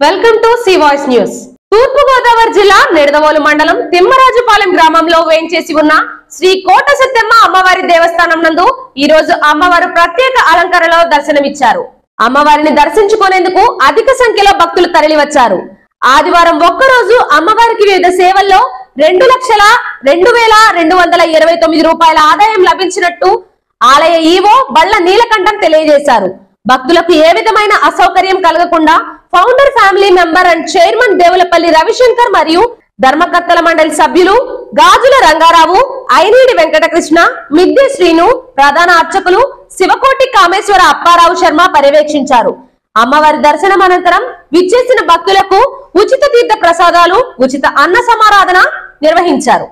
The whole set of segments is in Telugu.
Welcome to C Voice News. తూర్పు గోదావరి జిల్లా నిడదవోలు మండలం తిమ్మరాజుపాలెం గ్రామంలో వేంచేసి ఉన్న శ్రీ కోట సత్యమ్మ అమ్మవారి దేవస్థానం నందు ఈ రోజు అమ్మవారు ప్రత్యేక అలంకరణలో దర్శనమిచ్చారు. అమ్మవారిని దర్శించుకునేందుకు అధిక సంఖ్యలో భక్తులు తరలివచ్చారు. ఆదివారం ఒక్కరోజు అమ్మవారికి వివిధ సేవల్లో 2,02,229 రూపాయల ఆదాయం లభించినట్టు ఆలయ ఈవో బళ్ళ నీలకంఠం తెలియజేశారు. భక్తులకు ఏ విధమైన అసౌకర్యం కలగకుండా founder family member and chairman Devulapalli Ravishankar మరియు ధర్మకర్తల మండలి సభ్యులు గాజుల రంగారావు, ఐనీడి వెంకటకృష్ణ, మిద్దె శ్రీను, ప్రధాన అర్చకులు శివకోటి కామేశ్వర అప్పారావు శర్మ పర్యవేక్షించారు. అమ్మవారి దర్శనం అనంతరం విచ్చేసిన భక్తులకు ఉచిత తీర్థ ప్రసాదాలు, ఉచిత అన్న సమారాధన నిర్వహించారు.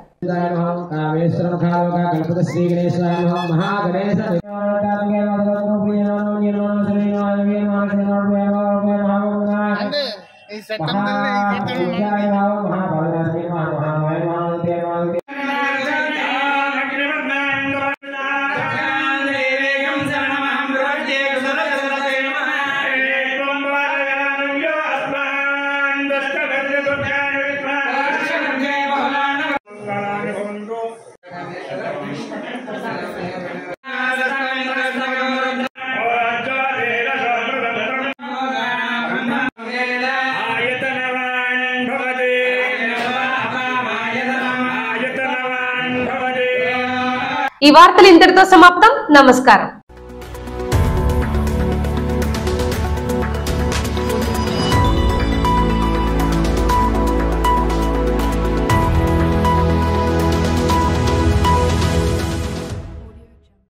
ఈ వార్తలు ఇంతటితో సమాప్తం. నమస్కారం.